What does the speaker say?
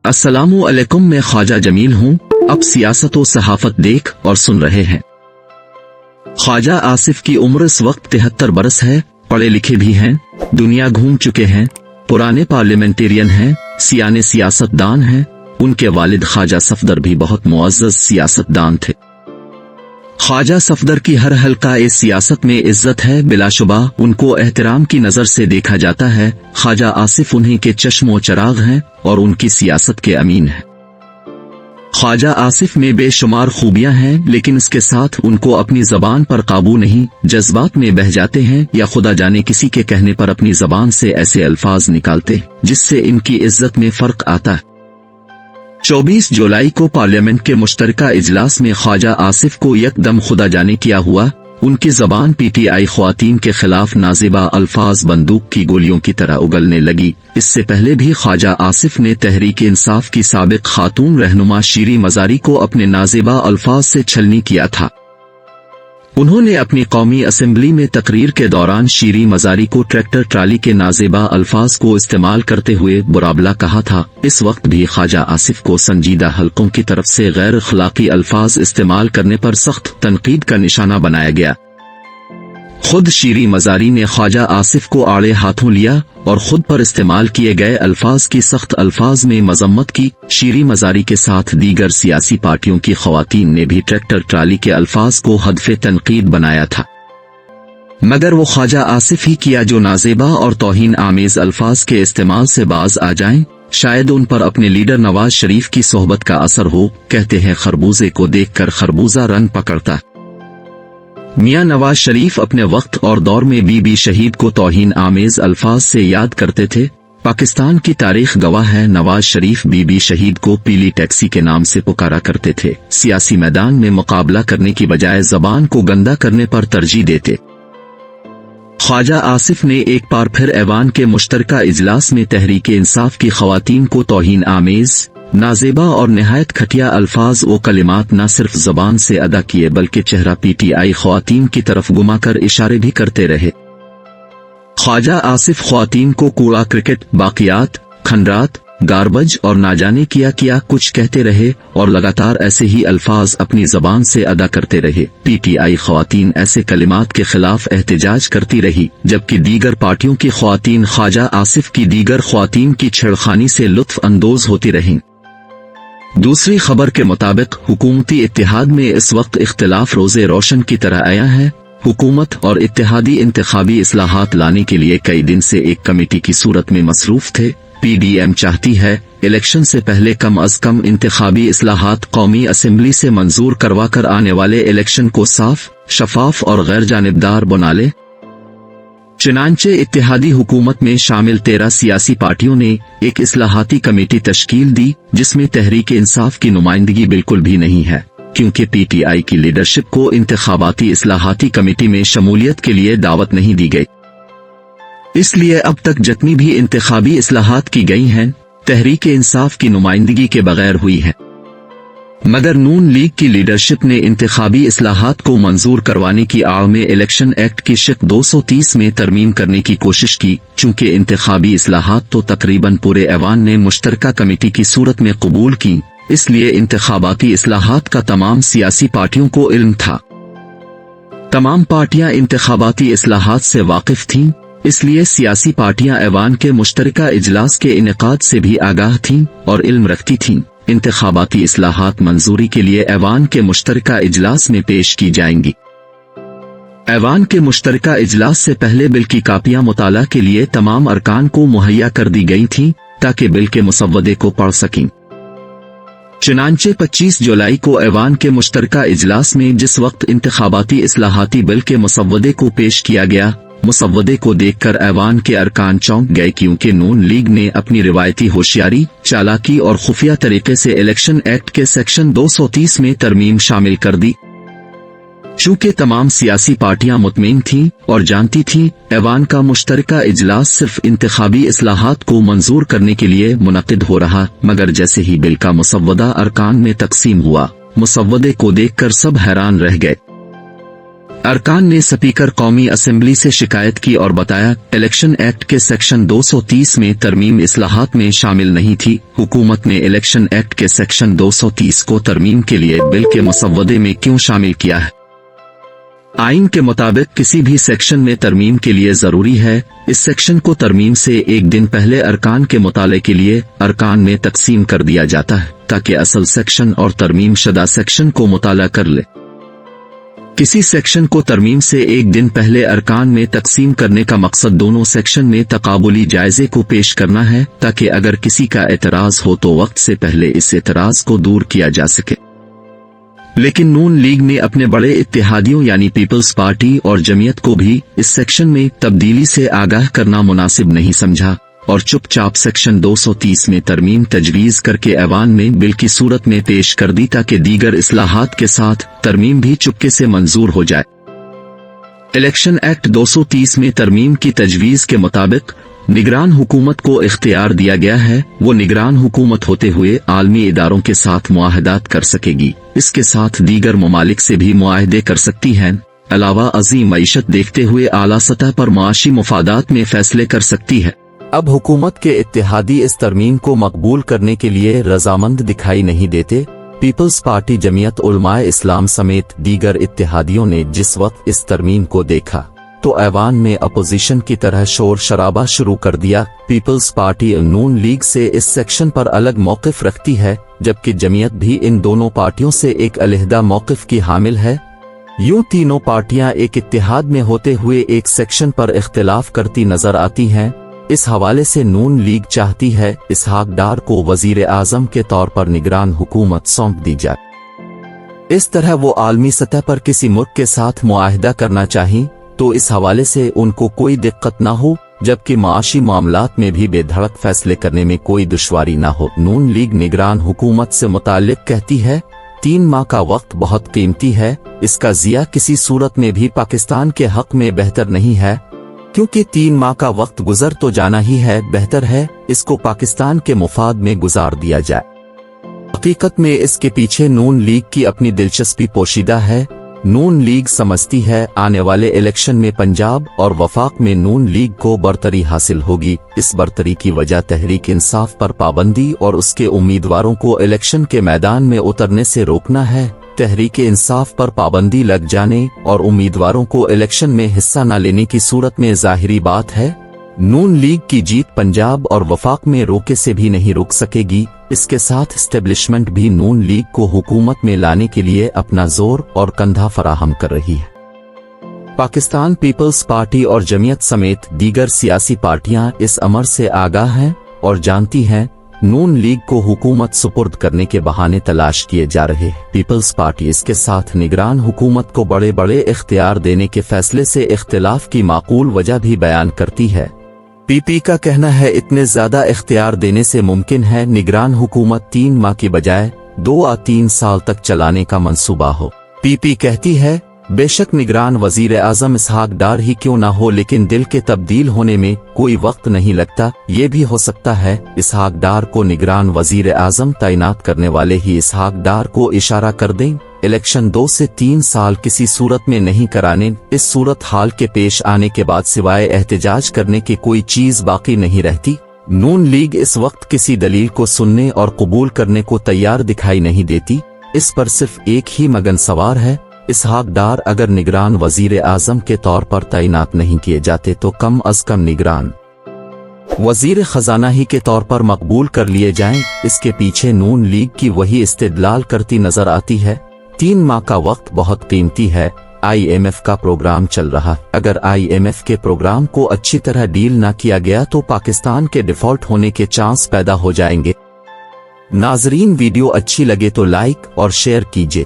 अस्सलामु अलैकुम, मैं ख्वाजा जमील हूँ। अब सियासत व सहाफत देख और सुन रहे हैं। ख्वाजा आसिफ की उम्र इस वक्त 73 बरस है। पढ़े लिखे भी हैं, दुनिया घूम चुके हैं, पुराने पार्लियामेंटेरियन हैं, सियाने सियासतदान हैं। उनके वालिद ख्वाजा सफदर भी बहुत मुअज़्ज़ज़ सियासतदान थे। ख्वाजा सफदर की हर हल्का ए सियासत में इज्जत है। बिलाशुबा उनको एहतराम की नजर से देखा जाता है। ख्वाजा आसिफ उन्हीं के चश्मो चराग हैं और उनकी सियासत के अमीन हैं। ख्वाजा आसिफ में बेशुमार खूबियां हैं, लेकिन इसके साथ उनको अपनी जबान पर काबू नहीं। जज्बात में बह जाते हैं या खुदा जाने किसी के कहने पर अपनी जबान से ऐसे अल्फाज निकालते जिससे इनकी इज्जत में फर्क आता है। 24 जुलाई को पार्लियामेंट के मुश्तरका इजलास में ख्वाजा आसिफ को यकदम खुदा जाने क्या हुआ। उनकी जबान पीटीआई ख्वातीन के खिलाफ नाजिबा अल्फाज बंदूक की गोलियों की तरह उगलने लगी। इससे पहले भी ख्वाजा आसिफ ने तहरीक इंसाफ की साबिक खातून रहनुमा शीरी मजारी को अपने नाजिबा अल्फाज से छलनी किया था। उन्होंने अपनी कौमी असेंबली में तकरीर के दौरान शीरी मजारी को ट्रैक्टर ट्राली के नाजिबा अल्फाज को इस्तेमाल करते हुए बुराबला कहा था। इस वक्त भी ख्वाजा आसिफ को संजीदा हलकों की तरफ से गैर अखलाकी अल्फाज इस्तेमाल करने पर सख्त तनकीद का निशाना बनाया गया। खुद शीरी मजारी ने ख्वाजा आसिफ को आड़े हाथों लिया और खुद पर इस्तेमाल किए गए अल्फाज की सख्त अल्फाज में मजम्मत की। शीरी मजारी के साथ दीगर सियासी पार्टियों की ख्वातीन ने भी ट्रैक्टर ट्राली के अल्फाज को हदफे तनकीद बनाया था, मगर वो ख्वाजा आसिफ ही किया जो नाजेबा और तौहीन आमेज अल्फाज के इस्तेमाल से बाज आ जाएं। शायद उन पर अपने लीडर नवाज शरीफ की सोहबत का असर हो। कहते हैं खरबूजे को देखकर खरबूजा रंग पकड़ता। मियां नवाज शरीफ अपने वक्त और दौर में बीबी शहीद को तौहीन आमेज अल्फाज से याद करते थे। पाकिस्तान की तारीख गवाह है, नवाज शरीफ बीबी शहीद को पीली टैक्सी के नाम से पुकारा करते थे। सियासी मैदान में मुकाबला करने की बजाय जबान को गंदा करने पर तरजीह देते। ख्वाजा आसिफ ने एक बार फिर ऐवान के मुश्तरका इजलास में तहरीक इंसाफ की ख्वातीन को तौहीन आमेज, नाजेबा और निहायत खटिया अल्फाज व कलिमात न सिर्फ जबान से अदा किए बल्कि चेहरा पीटीआई ख्वातीन की तरफ घुमाकर इशारे भी करते रहे। ख्वाजा आसिफ ख्वातीन को कूड़ा क्रिकेट, बाकियात, खंडरात, गार्बज और ना जाने किया कुछ कहते रहे और लगातार ऐसे ही अल्फाज अपनी जबान से अदा करते रहे। पीटीआई ख्वातीन ऐसे कलिमात के खिलाफ एहतजाज करती रही, जबकि दीगर पार्टियों की ख्वातीन ख्वाजा आसिफ की दीगर ख्वातीन की छेड़खानी से लुत्फ अंदोज होती रहीं। दूसरी खबर के मुताबिक हुकूमती इत्तेहाद में इस वक्त इख्तिलाफ रोजे रोशन की तरह आया है। हुकूमत और इत्तेहादी इंतखाबी इस्लाहात लाने के लिए कई दिन से एक कमेटी की सूरत में मसरूफ थे। पीडीएम चाहती है इलेक्शन से पहले कम अज कम इंतखाबी इस्लाहात कौमी असेंबली से मंजूर करवा कर आने वाले इलेक्शन को साफ, शफाफ और गैर जानिबदार बना ले। चुनांचे इत्तेहादी हुकूमत में शामिल 13 सियासी पार्टियों ने एक इस्लाहाती कमेटी तश्कील दी, जिसमें तहरीक इंसाफ की नुमाइंदगी बिल्कुल भी नहीं है, क्योंकि पीटीआई की लीडरशिप को इंतखाबाती इस्लाहाती कमेटी में शमूलियत के लिए दावत नहीं दी गई। इसलिए अब तक जितनी भी इंतखाबी इस्लाहात की गई हैं, तहरीक इंसाफ की नुमाइंदगी के बगैर हुई है। मगर नून लीग की लीडरशिप ने इंतखाबी इस्लाहात को मंजूर करवाने की आड़ में इलेक्शन एक्ट की शिक 230 में तरमीम करने की कोशिश की। चूंकि इंतखाबी इस्लाहात तो तकरीबन पूरे ऐवान ने मुश्तरका कमेटी की सूरत में कबूल की, इसलिए इंतखाबाती इस्लाहात का तमाम सियासी पार्टियों को इल्म था। तमाम पार्टियां इंतखाबाती इस्लाहात से वाकिफ थीं, इसलिए सियासी पार्टियां ऐवान के मुश्तरका इजलास के इनेकाद से भी आगाह थीं और इल्म रखती थीं। इंतखाबाती इस्लाहात मंजूरी के लिए ऐवान के मुश्तरका इजलास में पेश की जाएंगी। ऐवान के मुश्तरका इजलास से पहले बिल की कापियां मुताला के लिए तमाम अरकान को मुहैया कर दी गई थीं, ताकि बिल के मुसव्वदे को पढ़ सकें। चुनांचे 25 जुलाई को ऐवान के मुश्तरका इजलास में जिस वक्त इंतखाबाती इस्लाहाती बिल के मुसव्वदे को पेश किया गया, मुसव्वदे को देखकर ऐवान के अरकान चौंक गए, क्योंकि नून लीग ने अपनी रिवायती होशियारी, चालाकी और खुफिया तरीके से इलेक्शन एक्ट के सेक्शन 230 में तरमीम शामिल कर दी। चूंकि तमाम सियासी पार्टियां मुतमईन थीं और जानती थीं ऐवान का मुश्तरका इजलास सिर्फ इंतखाबी इस्लाहात को मंजूर करने के लिए मुनक़िद हो रहा, मगर जैसे ही बिल का मुसव्वदा अरकान में तकसीम हुआ, मुसव्वदे को देखकर सब हैरान रह गए। अरकान ने स्पीकर कौमी असेंबली से शिकायत की और बताया इलेक्शन एक्ट के सेक्शन 230 में तरमीम इस्लाहात में शामिल नहीं थी। हुकूमत ने इलेक्शन एक्ट के सेक्शन 230 को तरमीम के लिए बिल के मसवदे में क्यों शामिल किया है? आइन के मुताबिक किसी भी सेक्शन में तरमीम के लिए जरूरी है इस सेक्शन को तरमीम से एक दिन पहले अरकान के मुताले के लिए अरकान में तकसीम कर दिया जाता है ताकि असल सेक्शन और तरमीम शुदा सेक्शन को मुताला कर ले। किसी सेक्शन को तरमीम से एक दिन पहले अरकान में तकसीम करने का मकसद दोनों सेक्शन में तकाबुली जायजे को पेश करना है ताकि अगर किसी का एतराज हो तो वक्त से पहले इस एतराज को दूर किया जा सके। लेकिन नून लीग ने अपने बड़े इत्तेहादियों यानी पीपल्स पार्टी और जमीयत को भी इस सेक्शन में तब्दीली से आगाह करना मुनासिब नहीं समझा और चुपचाप सेक्शन 230 में तरमीम तजवीज करके ऐवान में बिल की सूरत में पेश कर दी ताकि दीगर इस्लाहात के साथ तरमीम भी चुपके से मंजूर हो जाए। इलेक्शन एक्ट 230 में तरमीम की तजवीज के मुताबिक निगरान हुकूमत को इख्तियार दिया गया है वो निगरान हुकूमत होते हुए आलमी इदारों के साथ मुआहदात कर सकेगी, इसके साथ दीगर ममालिक से भी मुआहदे कर सकती है, अलावा अजीम मईशत देखते हुए आला सतह पर माशी मुफादात में फैसले कर सकती है। अब हुकूमत के इत्तेहादी इस तरमीम को मकबूल करने के लिए रजामंद दिखाई नहीं देते। पीपल्स पार्टी, जमीयत उलमाए इस्लाम समेत दीगर इत्तेहादियों ने जिस वक्त इस तरमीम को देखा तो ऐवान में अपोजिशन की तरह शोर शराबा शुरू कर दिया। पीपल्स पार्टी नून लीग से इस सेक्शन पर अलग मौक़िफ़ रखती है जबकि जमीयत भी इन दोनों पार्टियों से एक अलहदा मौक़िफ़ की हामिल है। यूं तीनों पार्टियां एक इत्तेहाद में होते हुए एक सेक्शन पर इख्तिलाफ करती नजर आती हैं। इस हवाले से नून लीग चाहती है इसहाक डार को वजीर आजम के तौर पर निगरान हुकूमत सौंप दी जाए। इस तरह वो आलमी सतह पर किसी मुल्क के साथ मुआहिदा करना चाहें तो इस हवाले से उनको कोई दिक्कत ना हो, जबकि माशी मामलात में भी बेधड़क फैसले करने में कोई दुश्वारी ना हो। नून लीग निगरान हुकूमत से मुताल्लिक कहती है 3 माह का वक्त बहुत कीमती है, इसका ज़िया किसी सूरत में भी पाकिस्तान के हक में बेहतर नहीं है क्योंकि 3 माह का वक्त गुजर तो जाना ही है, बेहतर है इसको पाकिस्तान के मुफाद में गुजार दिया जाए। हकीकत में इसके पीछे नून लीग की अपनी दिलचस्पी पोशीदा है। नून लीग समझती है आने वाले इलेक्शन में पंजाब और वफाक में नून लीग को बरतरी हासिल होगी। इस बरतरी की वजह तहरीक इंसाफ पर पाबंदी और उसके उम्मीदवारों को इलेक्शन के मैदान में उतरने से रोकना है। तहरीक इंसाफ पर पाबंदी लग जाने और उम्मीदवारों को इलेक्शन में हिस्सा न लेने की सूरत में जाहिरी बात है नून लीग की जीत पंजाब और वफाक में रोके से भी नहीं रुक सकेगी। इसके साथ एस्टेब्लिशमेंट भी नून लीग को हुकूमत में लाने के लिए अपना जोर और कंधा फराहम कर रही है। पाकिस्तान पीपल्स पार्टी और जमीयत समेत दीगर सियासी पार्टियां इस अमर से आगाह हैं और जानती हैं नून लीग को हुकूमत सुपुर्द करने के बहाने तलाश किए जा रहे हैं। पीपल्स पार्टी इसके साथ निगरान हुकूमत को बड़े बड़े इख्तियार देने के फैसले से इख्तिलाफ की माकूल वजह भी बयान करती है। पीपी का कहना है इतने ज्यादा इख्तियार देने से मुमकिन है निगरान हुकूमत 3 माह की बजाय 2 या 3 साल तक चलाने का मंसूबा हो। पीपी कहती है बेशक निगरान वजीर आजम इसहाक डार ही क्यों ना हो, लेकिन दिल के तब्दील होने में कोई वक्त नहीं लगता। ये भी हो सकता है इसहाक डार को निगरान वजीर आजम तैनात करने वाले ही इसहाक डार को इशारा कर दें इलेक्शन 2 से 3 साल किसी सूरत में नहीं कराने। इस सूरत हाल के पेश आने के बाद सिवाय एहतजाज करने की कोई चीज बाकी नहीं रहती। नून लीग इस वक्त किसी दलील को सुनने और कबूल करने को तैयार दिखाई नहीं देती। इस पर सिर्फ एक ही मगन सवार है इसहाक डार अगर निगरान वजीर आजम के तौर पर तैनात नहीं किए जाते तो कम अज कम निगरान वजीर खजाना ही के तौर पर मकबूल कर लिए जाएं। इसके पीछे नून लीग की वही इस्तेदलाल करती नजर आती है 3 माह का वक्त बहुत कीमती है। IMF का प्रोग्राम चल रहा, अगर IMF के प्रोग्राम को अच्छी तरह डील ना किया गया तो पाकिस्तान के डिफॉल्ट होने के चांस पैदा हो जाएंगे। नाजरीन वीडियो अच्छी लगे तो लाइक और शेयर कीजिए।